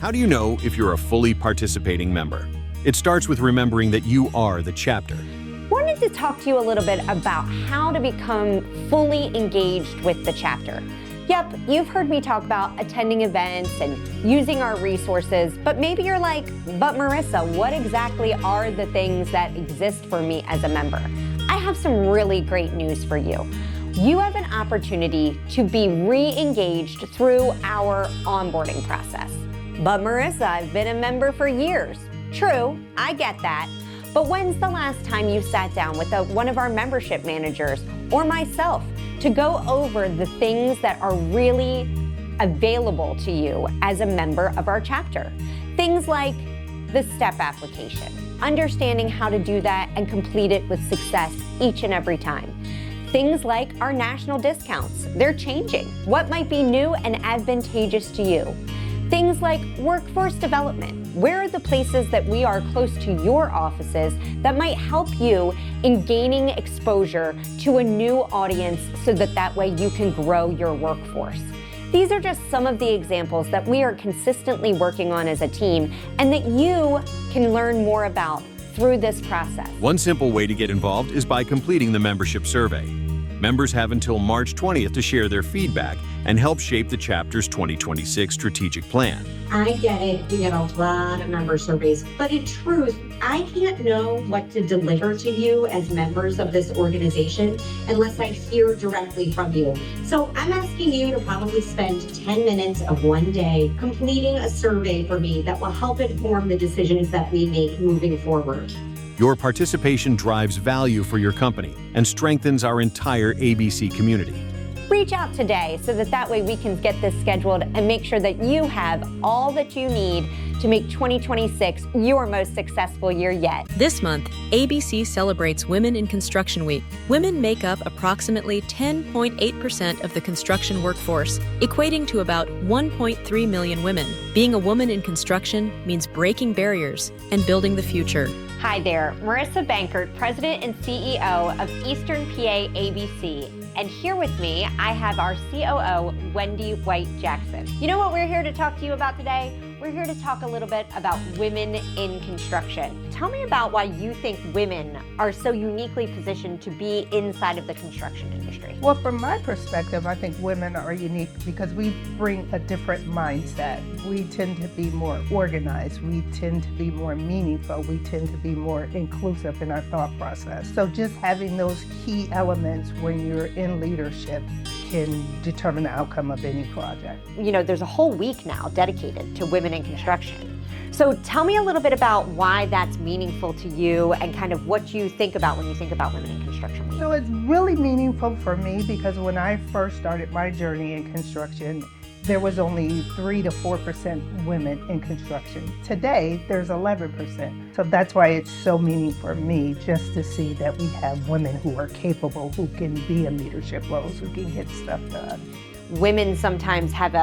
How do you know if you're a fully participating member? It starts with remembering that you are the chapter. Wanted to talk to you a little bit about how to become fully engaged with the chapter. Yep, you've heard me talk about attending events and using our resources, but maybe you're like, but Marissa, what exactly are the things that exist for me as a member? I have some really great news for you. You have an opportunity to be re-engaged through our onboarding process. But Marissa, I've been a member for years. True, I get that. But when's the last time you sat down with one of our membership managers or myself to go over the things that are really available to you as a member of our chapter? Things like the STEP application, understanding how to do that and complete it with success each and every time. Things like our national discounts, they're changing. What might be new and advantageous to you? Things like workforce development. Where are the places that we are close to your offices that might help you in gaining exposure to a new audience so that way you can grow your workforce? These are just some of the examples that we are consistently working on as a team and that you can learn more about through this process. One simple way to get involved is by completing the membership survey. Members have until March 20th to share their feedback and help shape the chapter's 2026 strategic plan. I get it, we get a lot of member surveys, but in truth, I can't know what to deliver to you as members of this organization unless I hear directly from you. So I'm asking you to probably spend 10 minutes of one day completing a survey for me that will help inform the decisions that we make moving forward. Your participation drives value for your company and strengthens our entire ABC community. Reach out today so that way we can get this scheduled and make sure that you have all that you need to make 2026 your most successful year yet. This month, ABC celebrates Women in Construction Week. Women make up approximately 10.8% of the construction workforce, equating to about 1.3 million women. Being a woman in construction means breaking barriers and building the future. Hi there, Marissa Bankert, President and CEO of Eastern PA ABC. And here with me, I have our COO, Wendy White-Jackson. You know what we're here to talk to you about today? We're here to talk a little bit about women in construction. Tell me about why you think women are so uniquely positioned to be inside of the construction industry. Well, from my perspective, I think women are unique because we bring a different mindset. We tend to be more organized. We tend to be more meaningful. We tend to be more inclusive in our thought process. So just having those key elements when you're in leadership can determine the outcome of any project. You know, there's a whole week now dedicated to women in construction. So tell me a little bit about why that's meaningful to you and kind of what you think about when you think about Women in Construction Week. So it's really meaningful for me because when I first started my journey in construction, there was only 3 to 4% women in construction. Today, there's 11%. So that's why it's so meaningful for me just to see that we have women who are capable, who can be in leadership roles, who can get stuff done. Women sometimes have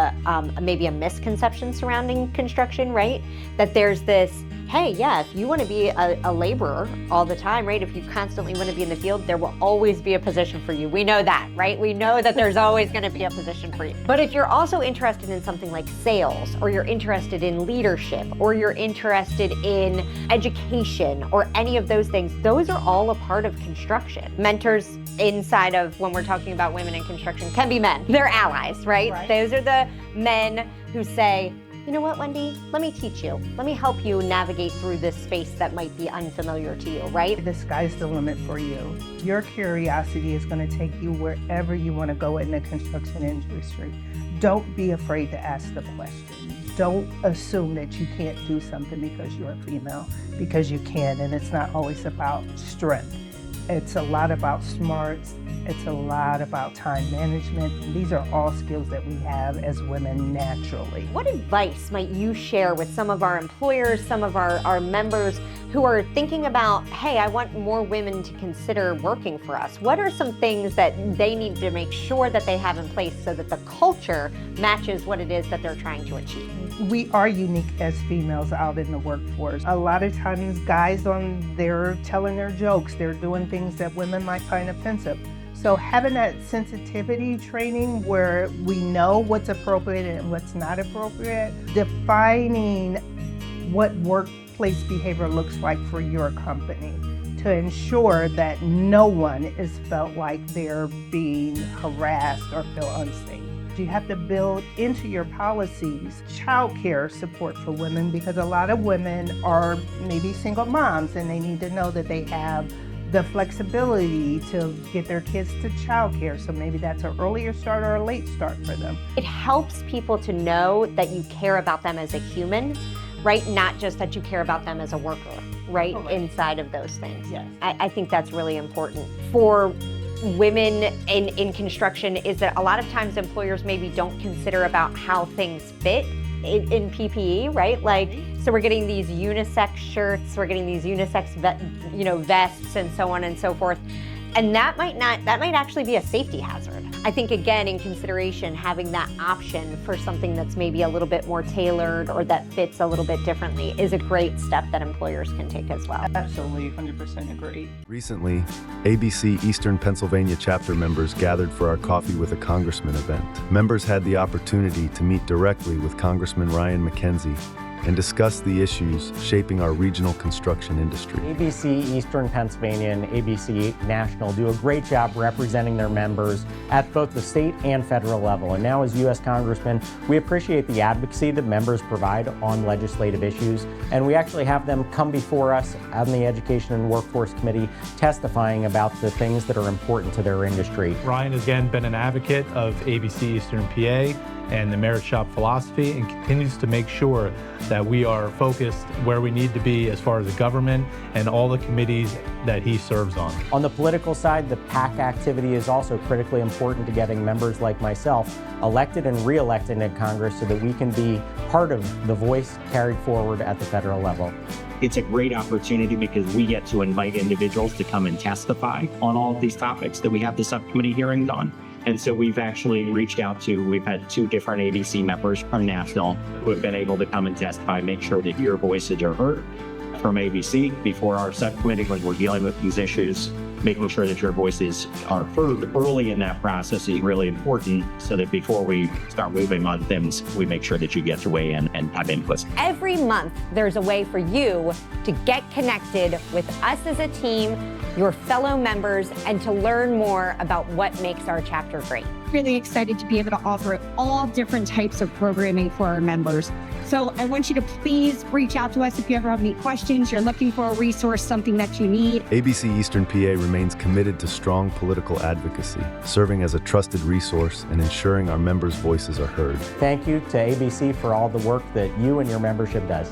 maybe a misconception surrounding construction, right? That there's this, hey, yeah, if you want to be a laborer all the time, right? If you constantly want to be in the field, there will always be a position for you. We know that, right? We know that there's always going to be a position for you. But if you're also interested in something like sales, or you're interested in leadership, or you're interested in education, or any of those things, those are all a part of construction. Mentors inside of when we're talking about women in construction can be men. They're allies, right? Those are the men who say, you know what, Wendy, let me teach you. Let me help you navigate through this space that might be unfamiliar to you, right? The sky's the limit for you. Your curiosity is going to take you wherever you want to go in the construction industry. Don't be afraid to ask the question. Don't assume that you can't do something because you're a female, because you can, and it's not always about strength. It's a lot about smarts. It's a lot about time management. These are all skills that we have as women naturally. What advice might you share with some of our employers, some of our members who are thinking about, hey, I want more women to consider working for us? What are some things that they need to make sure that they have in place so that the culture matches what it is that they're trying to achieve? We are unique as females out in the workforce. A lot of times guys they're telling their jokes, they're doing things that women might find offensive. So having that sensitivity training where we know what's appropriate and what's not appropriate, defining what workplace behavior looks like for your company to ensure that no one is felt like they're being harassed or feel unsafe. You have to build into your policies childcare support for women, because a lot of women are maybe single moms and they need to know that they have the flexibility to get their kids to childcare. So maybe that's an earlier start or a late start for them. It helps people to know that you care about them as a human, right? Not just that you care about them as a worker, right? Correct. Inside of those things. Yes. I think that's really important. For women in construction, is that a lot of times employers maybe don't consider about how things fit in PPE, right? Like, so we're getting these unisex shirts, we're getting these unisex vests and so on and so forth. And that might actually be a safety hazard. I think, again, in consideration, having that option for something that's maybe a little bit more tailored or that fits a little bit differently is a great step that employers can take as well. Absolutely, 100% agree. Recently, ABC Eastern Pennsylvania chapter members gathered for our Coffee with a Congressman event. Members had the opportunity to meet directly with Congressman Ryan McKenzie and discuss the issues shaping our regional construction industry. ABC Eastern Pennsylvania and ABC National do a great job representing their members at both the state and federal level. And now as U.S. Congressmen, we appreciate the advocacy that members provide on legislative issues. And we actually have them come before us on the Education and Workforce Committee testifying about the things that are important to their industry. Ryan has again been an advocate of ABC Eastern PA and the Merit Shop philosophy, and continues to make sure that we are focused where we need to be as far as the government and all the committees that he serves on. On the political side, the PAC activity is also critically important to getting members like myself elected and re-elected in Congress so that we can be part of the voice carried forward at the federal level. It's a great opportunity because we get to invite individuals to come and testify on all of these topics that we have the subcommittee hearings on. And so we've actually we've had 2 different ABC members from National who have been able to come and testify, make sure that your voices are heard from ABC before our subcommittee when we're dealing with these issues. Making sure that your voices are heard early in that process is really important so that before we start moving on things, we make sure that you get to weigh in and have input. Every month, there's a way for you to get connected with us as a team, your fellow members, and to learn more about what makes our chapter great. Really excited to be able to offer all different types of programming for our members. So I want you to please reach out to us if you ever have any questions, you're looking for a resource, something that you need. ABC Eastern PA remains committed to strong political advocacy, serving as a trusted resource and ensuring our members' voices are heard. Thank you to ABC for all the work that you and your membership does.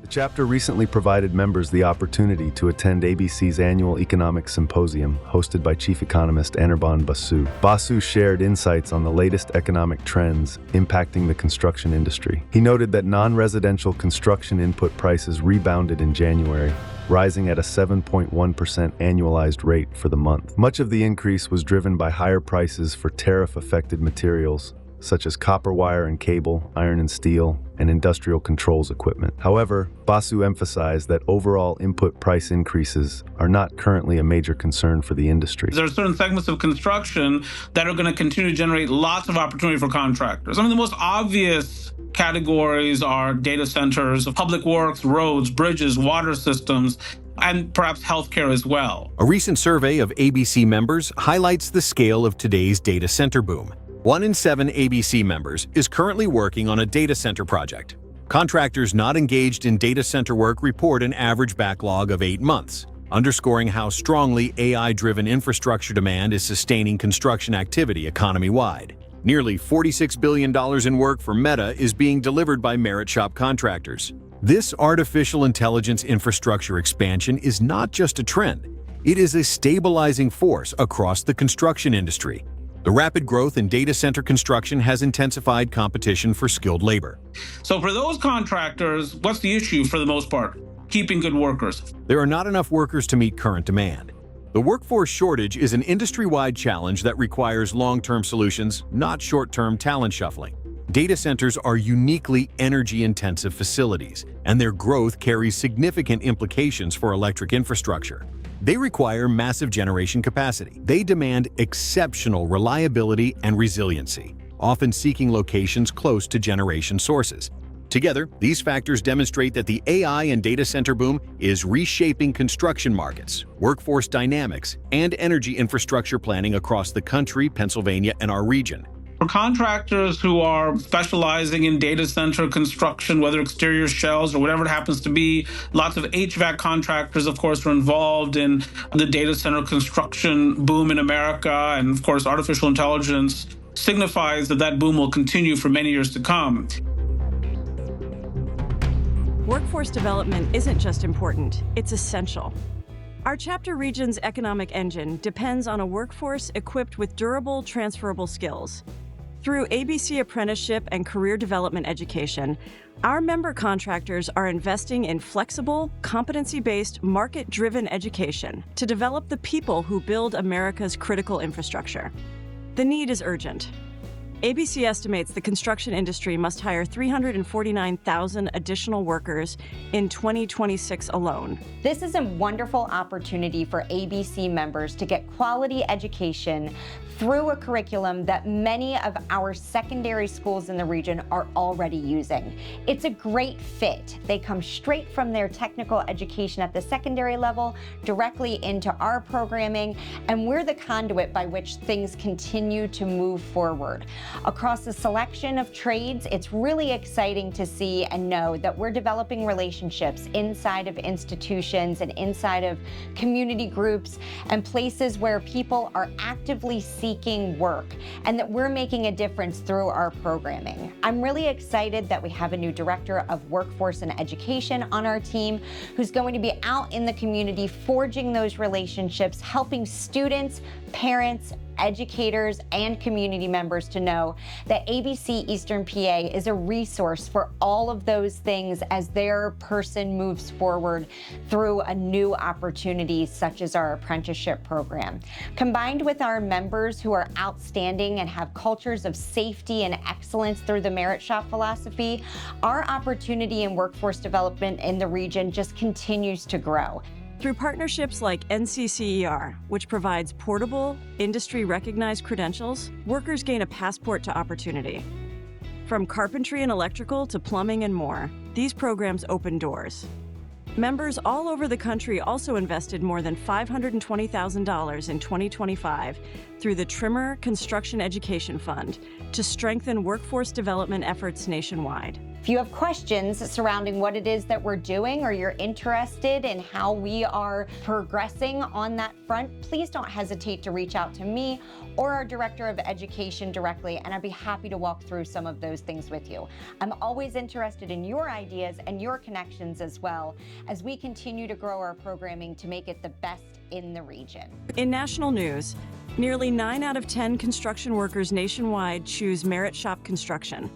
The chapter recently provided members the opportunity to attend ABC's annual economic symposium hosted by Chief Economist Anirban Basu. Basu shared insights on the latest economic trends impacting the construction industry. He noted that non-residential construction input prices rebounded in January, rising at a 7.1% annualized rate for the month. Much of the increase was driven by higher prices for tariff-affected materials, such as copper wire and cable, iron and steel, and industrial controls equipment. However, Basu emphasized that overall input price increases are not currently a major concern for the industry. There are certain segments of construction that are going to continue to generate lots of opportunity for contractors. Some of the most obvious categories are data centers, public works, roads, bridges, water systems, and perhaps healthcare as well. A recent survey of ABC members highlights the scale of today's data center boom. 1 in 7 ABC members is currently working on a data center project. Contractors not engaged in data center work report an average backlog of 8 months, underscoring how strongly AI-driven infrastructure demand is sustaining construction activity economy-wide. Nearly $46 billion in work for Meta is being delivered by Merit Shop contractors. This artificial intelligence infrastructure expansion is not just a trend, it is a stabilizing force across the construction industry. The rapid growth in data center construction has intensified competition for skilled labor. So for those contractors, what's the issue for the most part? Keeping good workers. There are not enough workers to meet current demand. The workforce shortage is an industry-wide challenge that requires long-term solutions, not short-term talent shuffling. Data centers are uniquely energy-intensive facilities, and their growth carries significant implications for electric infrastructure. They require massive generation capacity. They demand exceptional reliability and resiliency, often seeking locations close to generation sources. Together, these factors demonstrate that the AI and data center boom is reshaping construction markets, workforce dynamics, and energy infrastructure planning across the country, Pennsylvania, and our region. For contractors who are specializing in data center construction, whether exterior shells or whatever it happens to be, lots of HVAC contractors, of course, are involved in the data center construction boom in America. And of course, artificial intelligence signifies that that boom will continue for many years to come. Workforce development isn't just important, it's essential. Our chapter region's economic engine depends on a workforce equipped with durable, transferable skills. Through ABC apprenticeship and career development education, our member contractors are investing in flexible, competency-based, market-driven education to develop the people who build America's critical infrastructure. The need is urgent. ABC estimates the construction industry must hire 349,000 additional workers in 2026 alone. This is a wonderful opportunity for ABC members to get quality education through a curriculum that many of our secondary schools in the region are already using. It's a great fit. They come straight from their technical education at the secondary level directly into our programming, and we're the conduit by which things continue to move forward. Across a selection of trades, it's really exciting to see and know that we're developing relationships inside of institutions and inside of community groups and places where people are actively seeking work, and that we're making a difference through our programming. I'm really excited that we have a new director of workforce and education on our team who's going to be out in the community forging those relationships, helping students, parents, educators, and community members to know that ABC Eastern PA is a resource for all of those things as their person moves forward through a new opportunity such as our apprenticeship program. Combined with our members who are outstanding and have cultures of safety and excellence through the Merit Shop philosophy, our opportunity in workforce development in the region just continues to grow. Through partnerships like NCCER, which provides portable, industry-recognized credentials, workers gain a passport to opportunity. From carpentry and electrical to plumbing and more, these programs open doors. Members all over the country also invested more than $520,000 in 2025 through the Trimmer Construction Education Fund to strengthen workforce development efforts nationwide. If you have questions surrounding what it is that we're doing, or you're interested in how we are progressing on that front, please don't hesitate to reach out to me or our Director of Education directly, and I'd be happy to walk through some of those things with you. I'm always interested in your ideas and your connections as well as we continue to grow our programming to make it the best in the region. In national news, nearly 9 out of 10 construction workers nationwide choose Merit Shop Construction.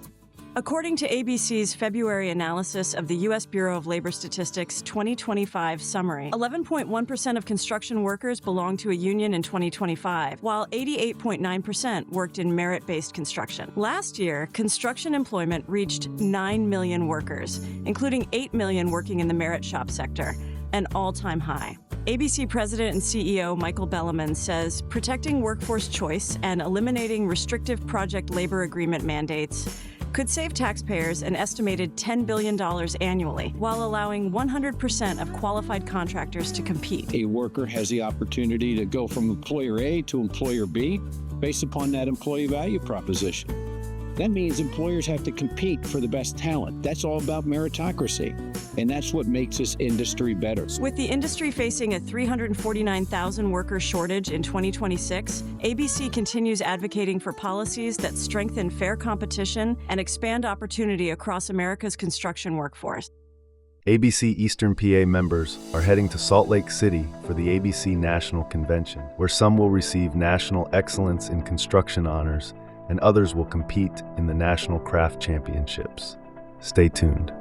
According to ABC's February analysis of the U.S. Bureau of Labor Statistics 2025 summary, 11.1% of construction workers belonged to a union in 2025, while 88.9% worked in merit-based construction. Last year, construction employment reached 9 million workers, including 8 million working in the Merit Shop sector, an all-time high. ABC President and CEO Michael Bellaman says protecting workforce choice and eliminating restrictive project labor agreement mandates could save taxpayers an estimated $10 billion annually, while allowing 100% of qualified contractors to compete. A worker has the opportunity to go from employer A to employer B based upon that employee value proposition. That means employers have to compete for the best talent. That's all about meritocracy, and that's what makes this industry better. With the industry facing a 349,000 worker shortage in 2026, ABC continues advocating for policies that strengthen fair competition and expand opportunity across America's construction workforce. ABC Eastern PA members are heading to Salt Lake City for the ABC National Convention, where some will receive National Excellence in Construction honors and others will compete in the National Craft Championships. Stay tuned.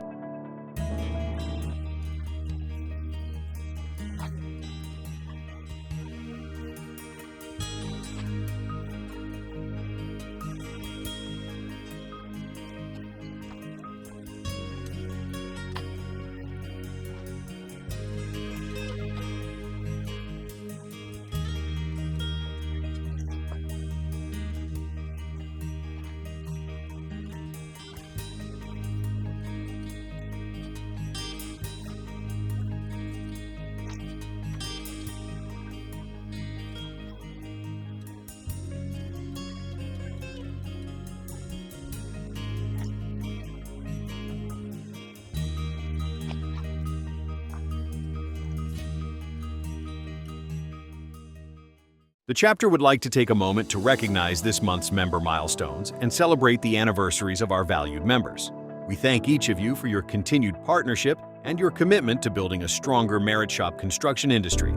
The chapter would like to take a moment to recognize this month's member milestones and celebrate the anniversaries of our valued members. We thank each of you for your continued partnership and your commitment to building a stronger Merit Shop construction industry.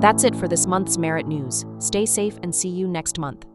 That's it for this month's Merit News. Stay safe and see you next month.